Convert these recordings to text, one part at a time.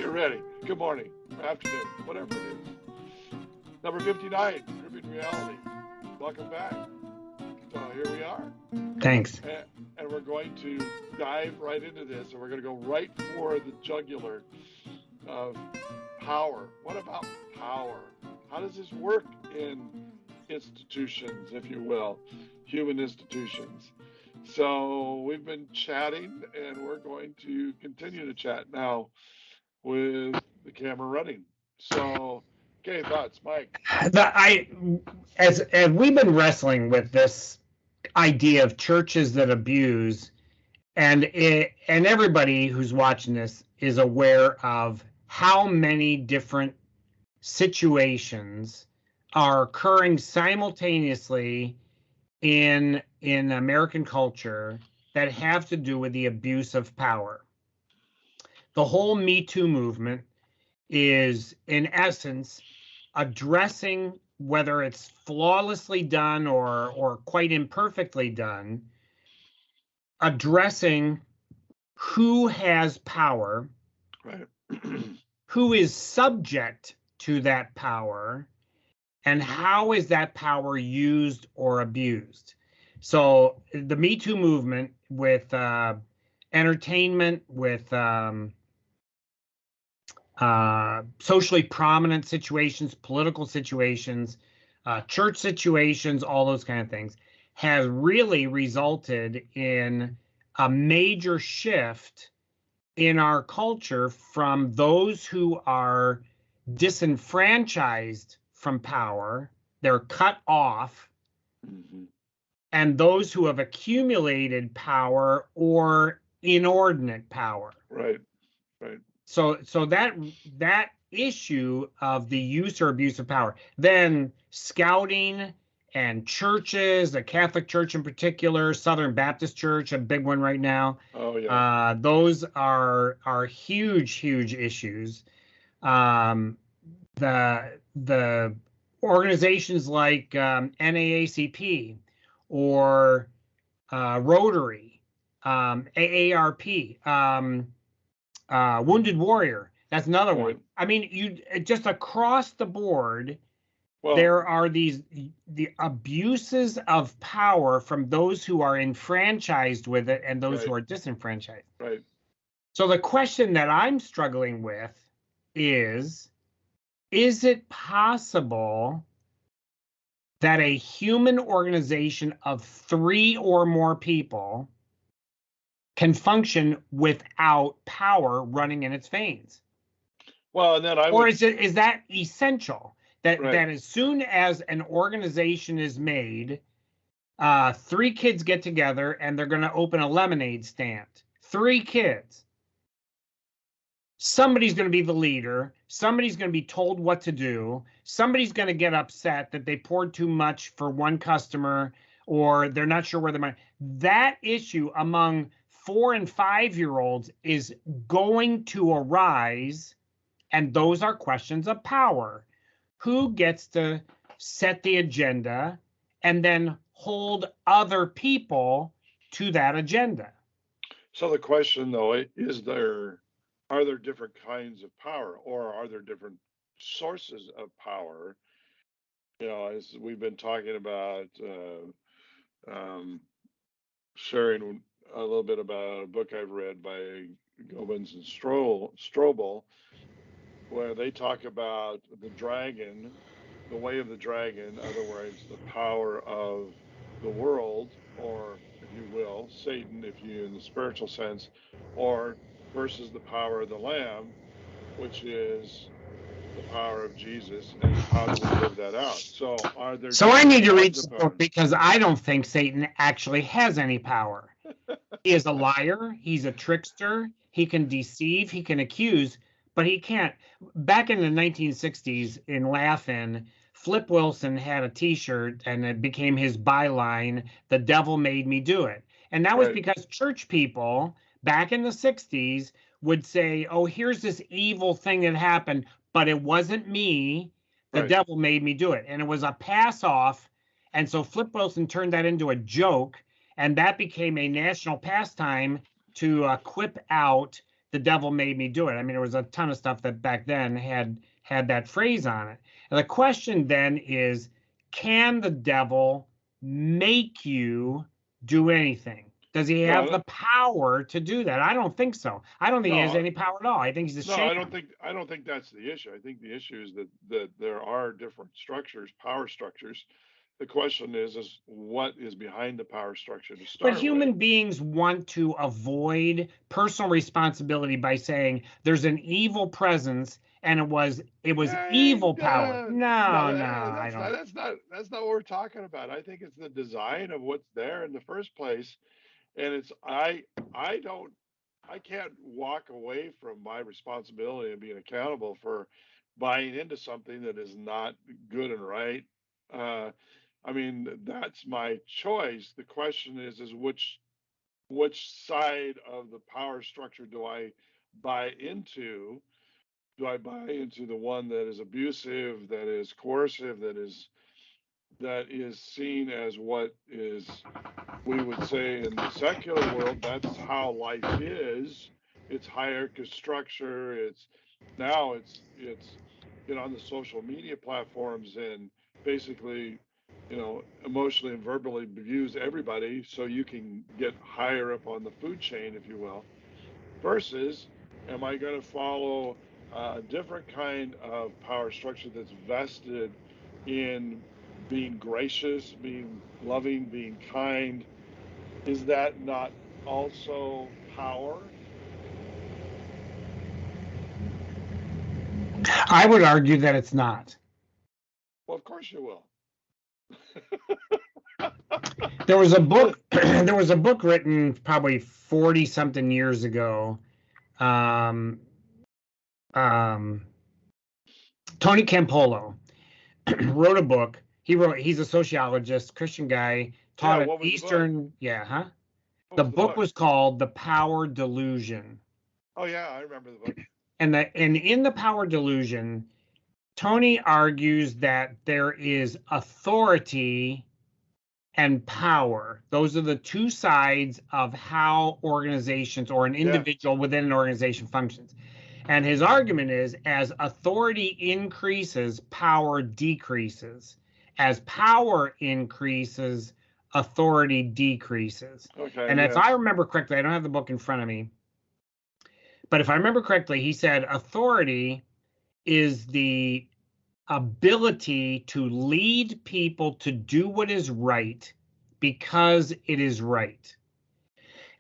Get ready. Good morning, afternoon, whatever it is. Number 59, Gripping Reality. Welcome back. So here we are. Thanks. And we're going to dive right into this, and we're going to go right for the jugular of power. What about power? How does this work in institutions, if you will, human institutions? So we've been chatting, and we're going to continue to chat now with the camera running. So, okay, thoughts, Mike? As we've been wrestling with this idea of churches that abuse, and everybody who's watching this is aware of how many different situations are occurring simultaneously in American culture that have to do with the abuse of power. The whole Me Too movement is, in essence, addressing, whether it's flawlessly done or quite imperfectly done, addressing who has power, Right. who is subject to that power, and how is that power used or abused. So the Me Too movement, with entertainment, with socially prominent situations, political situations, church situations, all those kind of things, has really resulted in a major shift in our culture from those who are disenfranchised from power, they're cut off, and those who have accumulated power or inordinate power. Right, right. So that issue of the use or abuse of power, then scouting and churches, the Catholic Church in particular, Southern Baptist Church, a big one right now. Oh yeah. Those are huge issues. The organizations like NAACP or Rotary, AARP, Wounded Warrior, that's another one. I mean, you just across the board, there are the abuses of power from those who are enfranchised with it and those who are disenfranchised. Right. So the question that I'm struggling with is it possible that a human organization of 3 or more people can function without power running in its veins? Well, and then is that essential that as soon as an organization is made, 3 kids get together and they're going to open a lemonade stand? 3 kids. Somebody's going to be the leader. Somebody's going to be told what to do. Somebody's going to get upset that they poured too much for one customer, or they're not sure where the money. That issue among 4 and 5-year-olds is going to arise, and those are questions of power. Who gets to set the agenda and then hold other people to that agenda? So the question, though, are there different kinds of power, or are there different sources of power? You know, as we've been talking about, sharing a little bit about a book I've read by Gomez and Strobel, where they talk about the dragon, the way of the dragon, in other words, the power of the world, or if you will, Satan, if you in the spiritual sense, or versus the power of the Lamb, which is the power of Jesus, and how do we live that out? So I need to read the book, because I don't think Satan actually has any power. He is a liar. He's a trickster. He can deceive. He can accuse, but he can't. Back in the 1960s in Laugh-In, Flip Wilson had a T-shirt, and it became his byline, "The devil made me do it." And that was because church people back in the 60s would say, "Oh, here's this evil thing that happened, but it wasn't me. The devil made me do it." And it was a pass off. And so Flip Wilson turned that into a joke, and that became a national pastime to quip out the devil made me do it. I mean, there was a ton of stuff that back then had that phrase on it. And the question then is, can the devil make you do anything? Does he have No, the power to do that? I don't think so. I don't think he has no, any power at all. I think he's a no. sham. I don't think that's the issue. I think the issue is that there are different structures, power structures. The question is what is behind the power structure to But start with? human beings want to avoid personal responsibility by saying there's an evil presence and it was evil power. No, No, I don't. that's not what we're talking about. I think it's the design of what's there in the first place, and it's I don't I can't walk away from my responsibility and being accountable for buying into something that is not good and right. Uh, I mean, that's my choice. The question is which side of the power structure do I buy into? Do I buy into the one that is abusive, that is coercive, that is seen as what is, we would say in the secular world, that's how life is. It's hierarchy structure. It's get on the social media platforms and basically, emotionally and verbally abuse everybody so you can get higher up on the food chain, if you will, versus am I going to follow a different kind of power structure that's vested in being gracious, being loving, being kind? Is that not also power? I would argue that it's not. Well, of course you will. There was a book. There was a book written probably 40 something years ago. Um, um, Tony Campolo wrote a book. He's a sociologist, Christian guy, Yeah, taught at what was the book? Eastern. Yeah, huh? What The was the book book? was called The Power Delusion. Oh yeah, I remember the book. And in the Power Delusion, Tony argues that there is authority and power. Those are the two sides of how organizations or an Yeah, individual within an organization functions. And his argument is as authority increases, power decreases. As power increases, authority decreases. okay, And if I yes. remember correctly, I don't have the book in front of me, but if I remember correctly, he said authority is the ability to lead people to do what is right because it is right.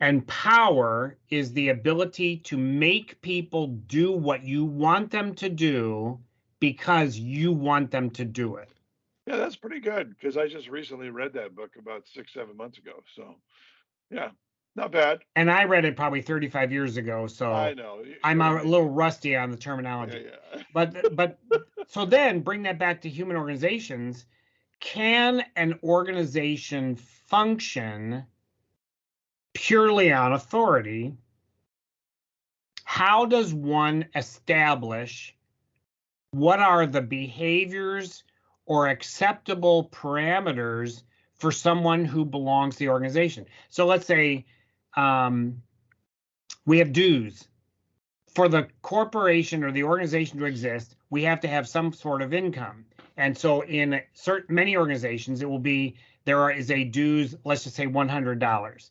And power is the ability to make people do what you want them to do because you want them to do it. Yeah, that's pretty good because I just recently read that book about 6, 7 months ago. So yeah, not bad. And I read it probably 35 years ago, I so know. I'm What a am little rusty on the Yeah, terminology. yeah. But so then bring that back to human organizations. Can an organization function purely on authority? How does one establish what are the behaviors or acceptable parameters for someone who belongs to the organization? So let's say we have dues. For the corporation or the organization to exist, we have to have some sort of income. And so in many organizations, it will be there is a dues, let's just say $100.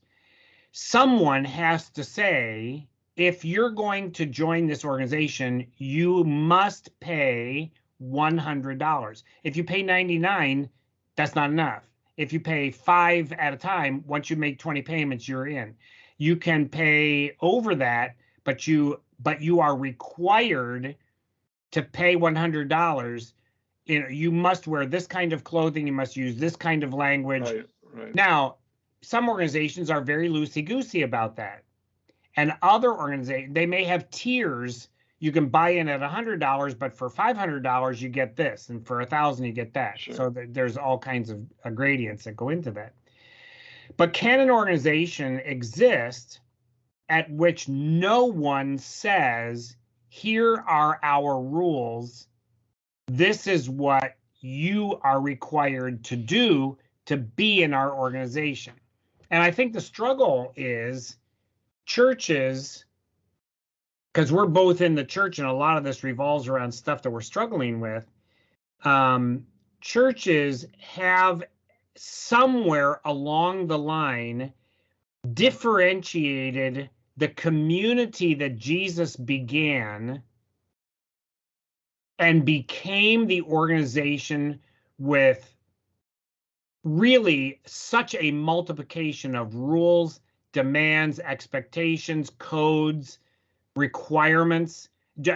Someone has to say, if you're going to join this organization, you must pay $100. If you pay 99, that's not enough. If you pay 5 at a time, once you make 20 payments, you're in. You can pay over that, but you are required to pay $100. You must wear this kind of clothing, you must use this kind of language. Right, right. Now, some organizations are very loosey-goosey about that. And other organizations, they may have tiers. You can buy in at $100, but for $500 you get this, and for $1,000 you get that. Sure. So there's all kinds of gradients that go into that. But can an organization exist at which no one says, here are our rules, this is what you are required to do to be in our organization? And I think the struggle is churches because we're both in the church and a lot of this revolves around stuff that we're struggling with. Churches have somewhere along the line differentiated the community that Jesus began and became the organization with really such a multiplication of rules, demands, expectations, codes, requirements.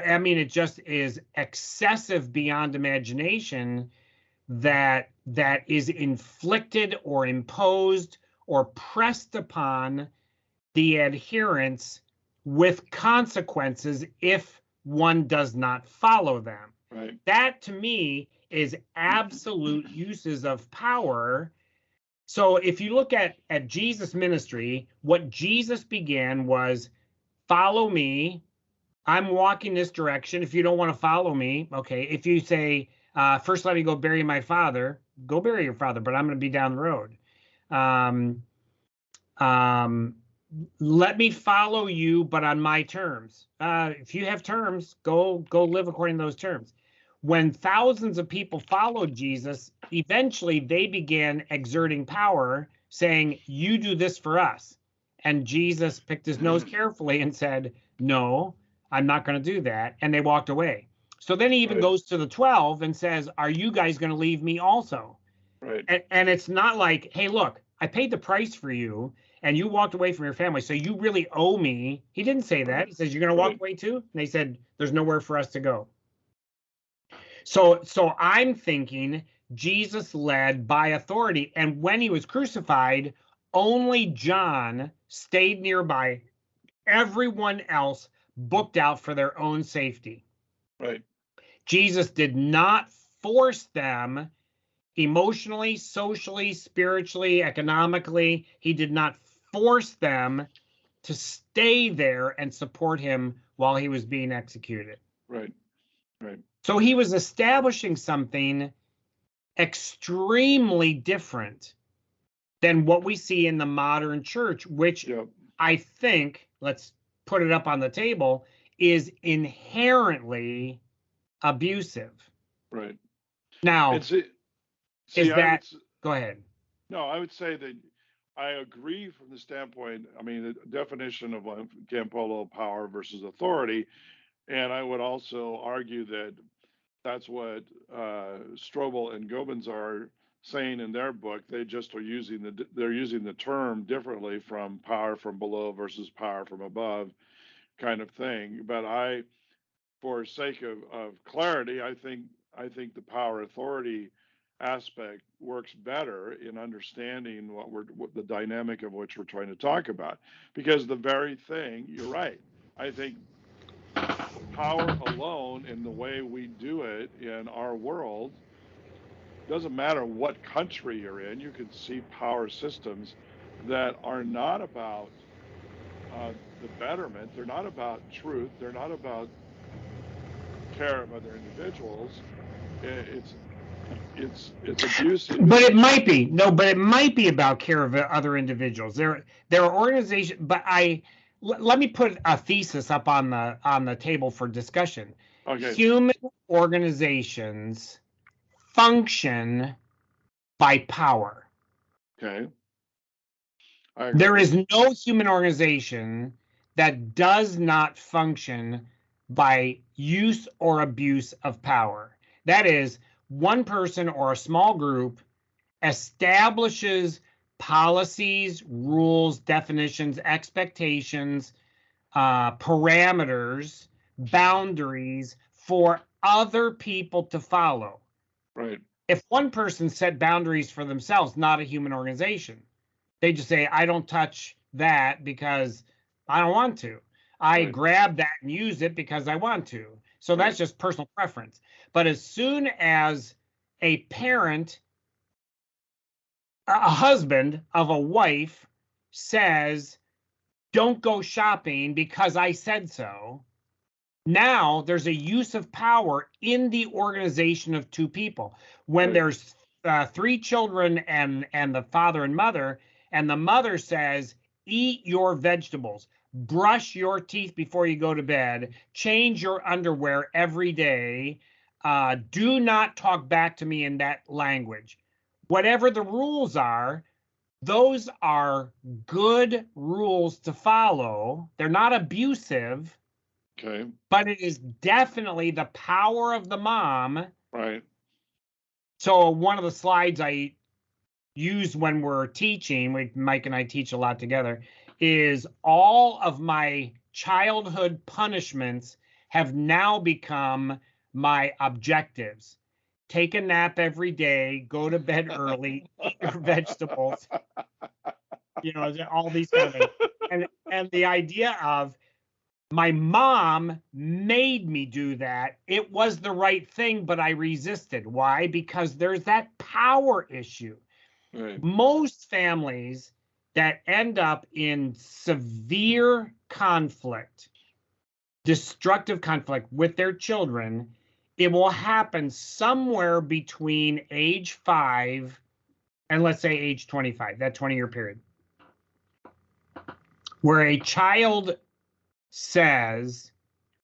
I mean, it just is excessive beyond imagination that is inflicted or imposed or pressed upon the adherents with consequences if one does not follow them. Right. That to me is absolute uses of power. So if you look at Jesus' ministry, what Jesus began was, follow me. I'm walking this direction. If you don't want to follow me, okay. If you say, first let me go bury my father, go bury your father, but I'm going to be down the road. Let me follow you, but on my terms. If you have terms, go live according to those terms. When thousands of people followed Jesus, eventually they began exerting power, saying, you do this for us. And Jesus picked his nose carefully and said, no, I'm not going to do that. And they walked away. So then he even goes to the 12 and says, are you guys going to leave me also? Right. And it's not like, hey, look, I paid the price for you and you walked away from your family, so you really owe me. He didn't say that. He says, you're going to walk away too? And they said, there's nowhere for us to go. So I'm thinking Jesus led by authority. And when he was crucified, only John stayed nearby. Everyone else booked out for their own safety. Right. Jesus did not force them emotionally, socially, spiritually, economically. He did not force them to stay there and support him while he was being executed. Right. Right. So he was establishing something extremely different than what we see in the modern church, which I think, let's put it up on the table, is inherently abusive. Right. Now, go ahead. No, I would say that I agree from the standpoint, I mean, the definition of Campolo power versus authority. And I would also argue that that's what Strobel and Gobens are saying in their book. They just are using the term differently, from power from below versus power from above kind of thing. But for sake of clarity, I think the power authority aspect works better in understanding what the dynamic of which we're trying to talk about. Because the very thing, you're right, I think power alone in the way we do it in our world, doesn't matter what country you're in, you can see power systems that are not about the betterment, they're not about truth, they're not about care of other individuals. It's abusive. But it might be. No, but it might be about care of other individuals. There are organizations, but let me put a thesis up on the table for discussion. Okay. Human organizations function by power. Okay. There is no human organization that does not function by use or abuse of power. That is, one person or a small group establishes policies, rules, definitions, expectations, parameters, boundaries for other people to follow. Right. If one person set boundaries for themselves, not a human organization, they just say, I don't touch that because I don't want to. I grab that and use it because I want to. So that's just personal preference. But as soon as a parent, a husband of a wife, says, don't go shopping because I said so, now there's a use of power in the organization of two people. When there's 3 children and the father and mother the mother says, eat your vegetables, brush your teeth before you go to bed, change your underwear every day. Do not talk back to me in that language. Whatever the rules are, those are good rules to follow. They're not abusive. Okay. But it is definitely the power of the mom. Right. So one of the slides I use when we're teaching, Mike and I teach a lot together, is all of my childhood punishments have now become my objectives. Take a nap every day, go to bed early, eat your vegetables, all these kind of things. And the idea of my mom made me do that. It was the right thing, but I resisted. Why? Because there's that power issue. Right. Most families that end up in severe conflict, destructive conflict with their children, it will happen somewhere between age 5 and let's say age 25, that 20-year period, where a child says,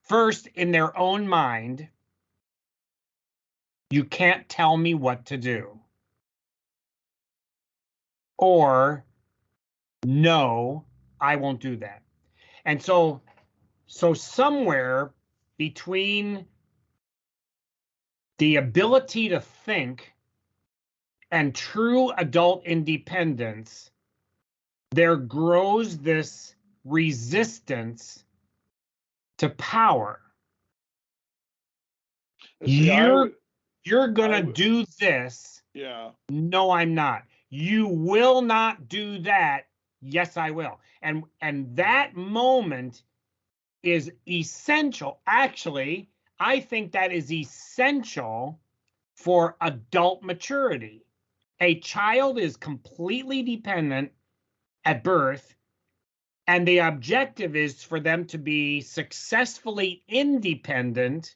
first in their own mind, you can't tell me what to do. Or, no, I won't do that. And so somewhere between the ability to think and true adult independence, there grows this resistance to power. See, You're gonna do this. Yeah. No, I'm not. You will not do that. Yes, I will. And that moment is essential. Actually, I think that is essential for adult maturity. A child is completely dependent at birth, and the objective is for them to be successfully independent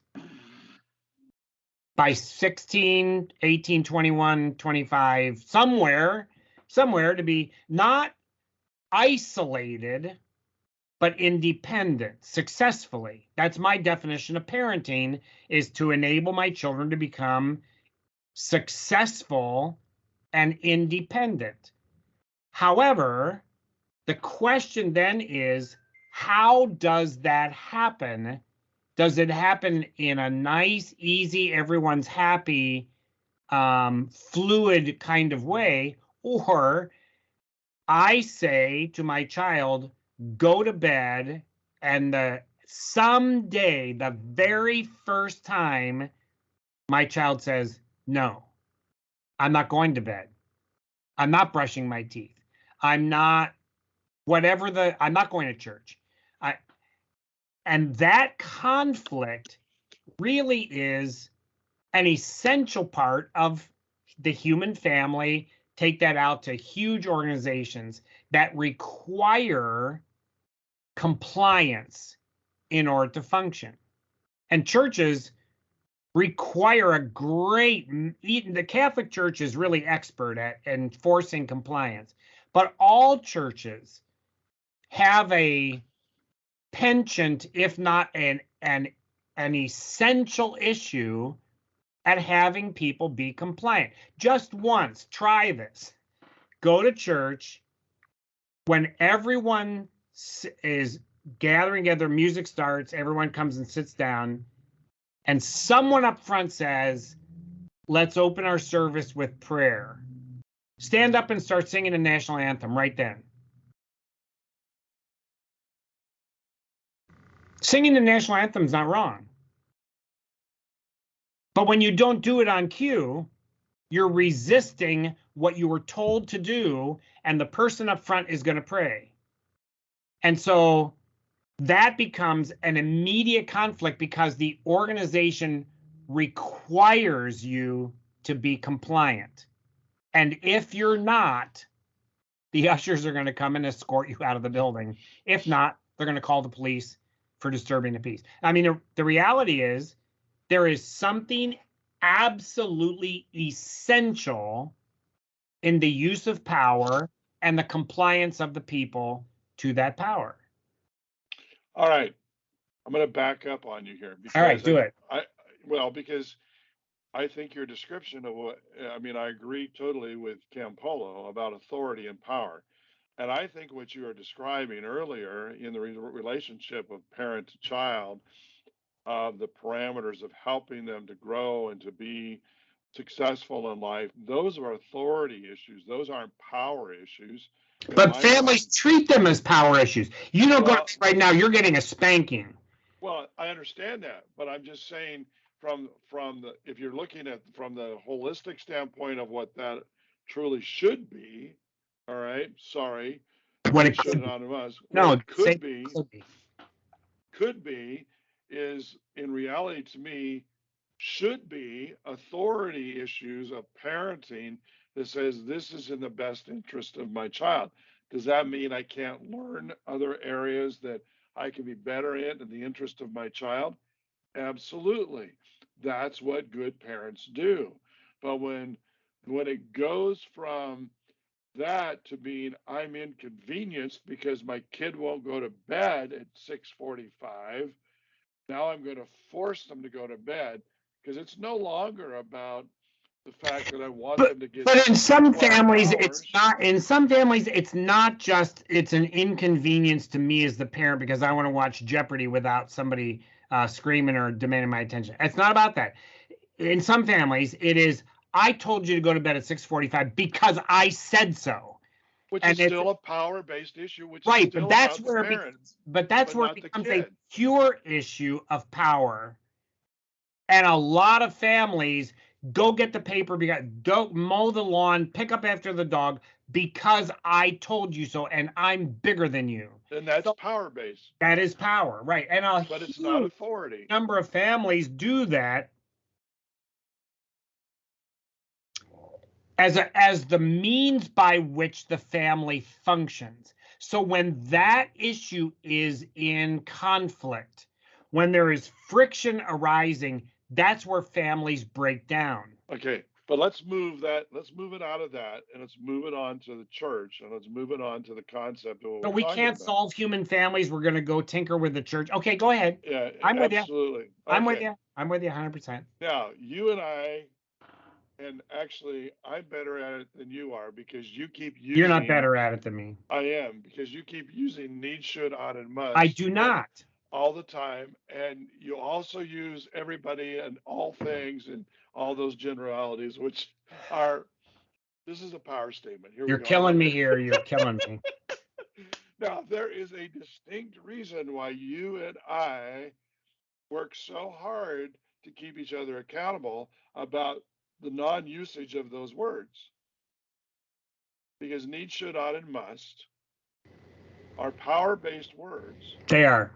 by 16, 18, 21, 25, somewhere to be not isolated, but independent successfully. That's my definition of parenting, is to enable my children to become successful and independent. However, the question then is, how does that happen? Does it happen in a nice, easy, everyone's happy, fluid kind of way? Or I say to my child, go to bed, and someday, the very first time, my child says, no, I'm not going to bed. I'm not brushing my teeth. I'm not I'm not going to church. And that conflict really is an essential part of the human family. Take that out to huge organizations that require compliance in order to function. And churches require the Catholic Church is really expert at enforcing compliance, but all churches have a penchant, if not an essential issue, at having people be compliant. Just once, try this. Go to church when everyone is gathering together, music starts, everyone comes and sits down, and someone up front says, let's open our service with prayer. Stand up and start singing the national anthem right then. Singing the national anthem is not wrong. But when you don't do it on cue, you're resisting what you were told to do, and the person up front is going to pray. And so that becomes an immediate conflict because the organization requires you to be compliant. And if you're not, the ushers are going to come and escort you out of the building. If not, they're going to call the police for disturbing the peace. I mean, the reality is there is something absolutely essential in the use of power and the compliance of the people to that power. All right. I'm going to back up on you here because All right, do it. Because I think your description of I agree totally with Campolo about authority and power. And I think what you were describing earlier in the relationship of parent to child, the parameters of helping them to grow and to be successful in life, those are authority issues. Those aren't power issues. But families treat them as power issues. You don't go right now, you're getting a spanking. Well, I understand that, but I'm just saying from if you're looking at from the holistic standpoint of what that truly should be, all right, sorry, what it should not have us. No, what it could be is in reality to me should be authority issues of parenting that says this is in the best interest of my child. Does that mean I can't learn other areas that I can be better in the interest of my child? Absolutely. That's what good parents do. But when it goes from that to being I'm inconvenienced because my kid won't go to bed at 6:45, now I'm going to force them to go to bed because it's no longer about the fact that I want them to get. But in some families, hours. it's not. In some families, it's not just. It's an inconvenience to me as the parent because I want to watch Jeopardy without somebody screaming or demanding my attention. It's not about that. In some families, it is. I told you to go to bed at 6:45 because I said so. Which is still a power-based issue, which right, is still but that's about where the parent, but that's where it becomes a pure issue of power. And a lot of families go get the paper, go mow the lawn, pick up after the dog because I told you so, and I'm bigger than you. And that's power-based. That is power, right? And but it's not authority. Number of families do that as the means by which the family functions. So when that issue is in conflict, when there is friction arising, that's where families break down. Okay, but let's move it out of that, and let's move it on to the church, and let's move it on to the concept of what but we can't solve human families. We're going to go tinker with the church. Okay, go ahead. Yeah, I'm with you. Absolutely. Okay. I'm with you. I'm with you 100%. Now, you and I, and actually, I'm better at it than you are because you keep using. You're not better at it than me. I am because you keep using need, should, ought, and must. I do not. All the time, and you also use everybody and all things and all those generalities, which are. This is a power statement. You're killing me here. You're killing me. Now, there is a distinct reason why you and I work so hard to keep each other accountable about the non-usage of those words. Because need, should, ought, and must are power-based words. They are.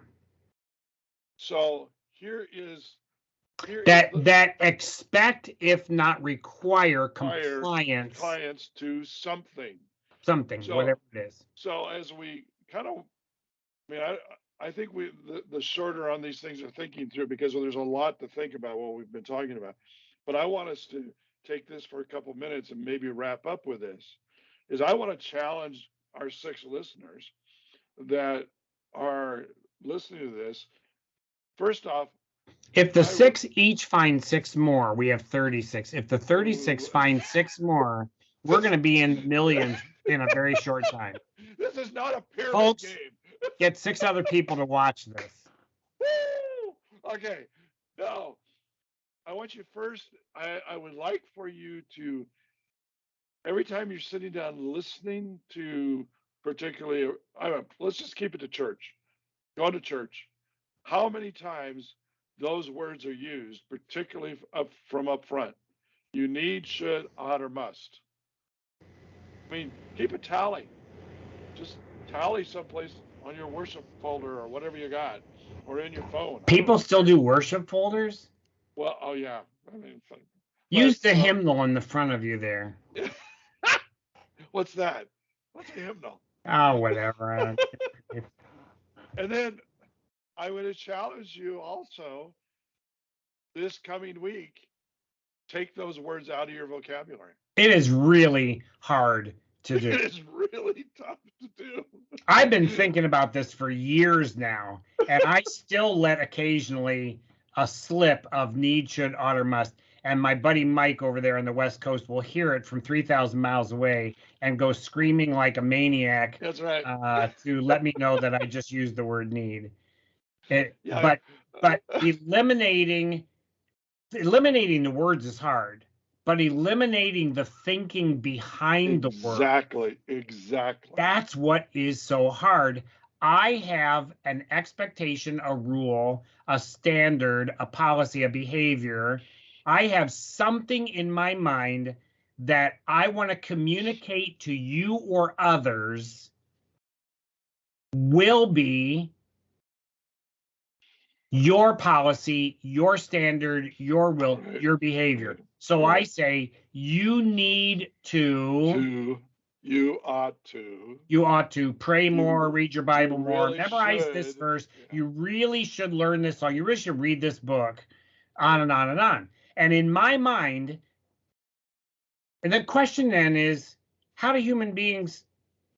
So here is that expect, if not require, compliance to something. Whatever it is. So as we kind of, I think the shorter on these things are thinking through because there's a lot to think about what we've been talking about. But I want us to take this for a couple minutes and maybe wrap up with this. Is I want to challenge our 6 listeners that are listening to this. First off, if the 6 each find 6 more, we have 36. If the 36 find 6 more, we're going to be in millions in a very short time. This is not a pyramid game. Get 6 other people to watch this. Woo! Okay. Now, I want you first, I would like for you to, every time you're sitting down listening to particularly, let's just keep it to church. Go to church. How many times those words are used, particularly from up front? You need, should, ought, or must. Keep a tally. Just tally someplace on your worship folder or whatever you got, or in your phone. People still do worship folders? Well, oh yeah. Use the hymnal in the front of you there. What's that? What's a hymnal? Oh, whatever. And then I would challenge you also this coming week, take those words out of your vocabulary. It is really hard to do. It is really tough to do. I've been thinking about this for years now, and I still let occasionally a slip of need, should, ought, or must. And my buddy Mike over there on the West Coast will hear it from 3,000 miles away and go screaming like a maniac That's right. to let me know that I just used the word need. Yeah. But eliminating the words is hard, but eliminating the thinking behind the word, exactly. that's what is so hard. I have an expectation, a rule, a standard, a policy, a behavior. I have something in my mind that I want to communicate to you or others will be your policy, your standard, your will, your behavior. So I say you need to. You ought to. You ought to pray more, read your Bible more, really memorize should. this verse. Yeah. You really should learn this song. You really should read this book, on and on and on. And in my mind, and the question then is, how do human beings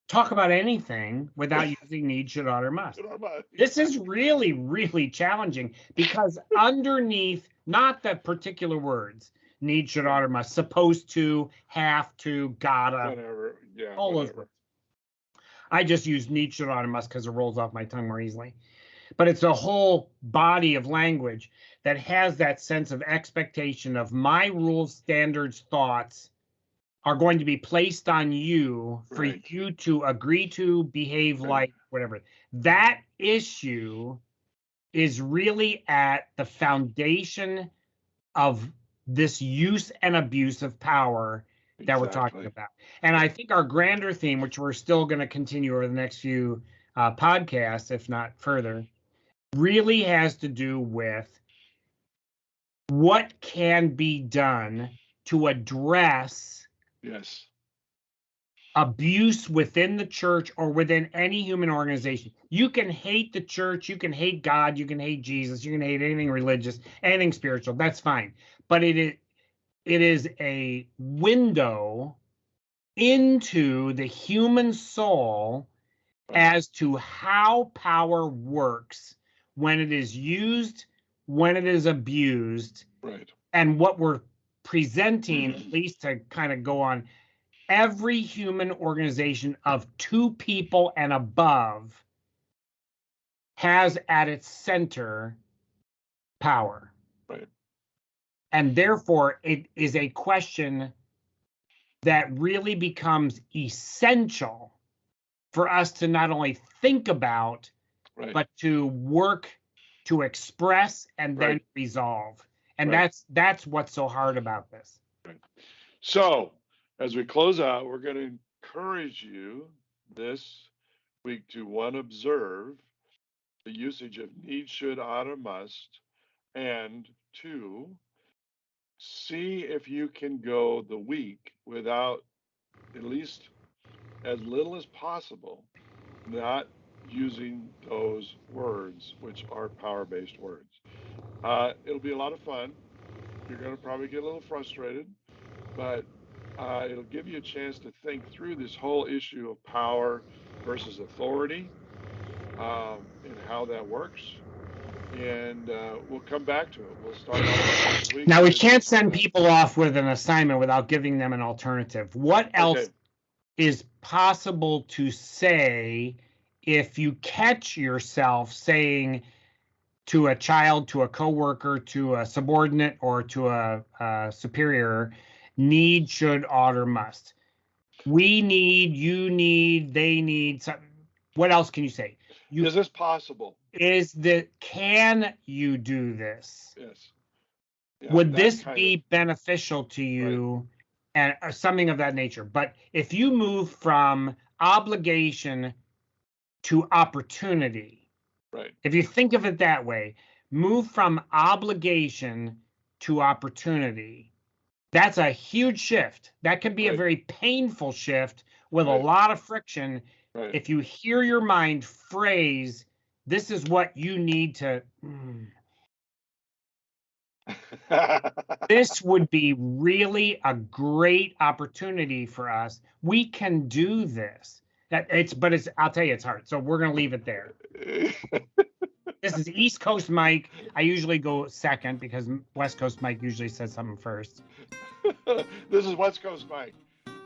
talk about anything without using need, should, ought, or must? This is really, really challenging because underneath, not the particular words, need, should, ought, or must, supposed to, have to, gotta, whatever. Yeah, all those words. I just use need, should, ought, or must because it rolls off my tongue more easily. But it's a whole body of language that has that sense of expectation of my rules, standards, thoughts are going to be placed on you for you to agree to, behave like, whatever. That issue is really at the foundation of this use and abuse of power that we're talking about. And I think our grander theme, which we're still going to continue over the next few podcasts, if not further, really has to do with what can be done to address abuse within the church or within any human organization. You can hate the church, you can hate God, you can hate Jesus, you can hate anything religious, anything spiritual. That's fine. But it is a window into the human soul as to how power works when it is used, when it is abused, and what we're presenting, at least to kind of go on, every human organization of two people and above has at its center power. And therefore, it is a question that really becomes essential for us to not only think about, but to work to express and then resolve. And that's what's so hard about this. So, as we close out, we're going to encourage you this week to, one, observe the usage of need, should, ought, or must, and two, see if you can go the week without, at least as little as possible, not using those words, which are power-based words. It'll be a lot of fun. You're going to probably get a little frustrated, but it'll give you a chance to think through this whole issue of power versus authority, and how that works. And we'll come back to it. We'll start off next week. Now, we can't send people off with an assignment without giving them an alternative. What else is possible to say if you catch yourself saying to a child, to a coworker, to a subordinate, or to a superior, need, should, ought, or must? We need, you need, they need. What else can you say? Is this possible? Can you do this? Yes. Yeah, would this be beneficial to you? And something of that nature. But if you move from obligation to opportunity, if you think of it that way, move from obligation to opportunity, that's a huge shift. That can be a very painful shift with a lot of friction. If you hear your mind phrase, this is what you need to, This would be really a great opportunity for us. We can do this. I'll tell you, it's hard. So we're going to leave it there. This is East Coast Myke. I usually go second because West Coast Myke usually says something first. This is West Coast Myke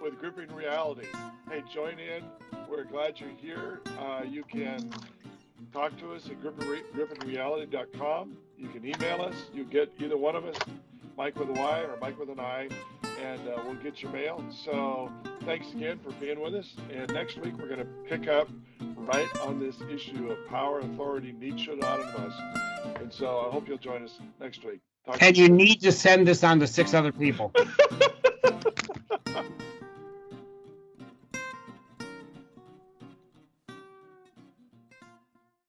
with Gripping Reality. Hey, join in. We're glad you're here. You can talk to us at grippingreality.com. You can email us. You get either one of us, Myke with a Y or Myke with an I, and we'll get your mail. So thanks again for being with us. And next week we're going to pick up right on this issue of power, authority, need, should, ought, and must. And so I hope you'll join us next week. And you need to send this on to 6 other people.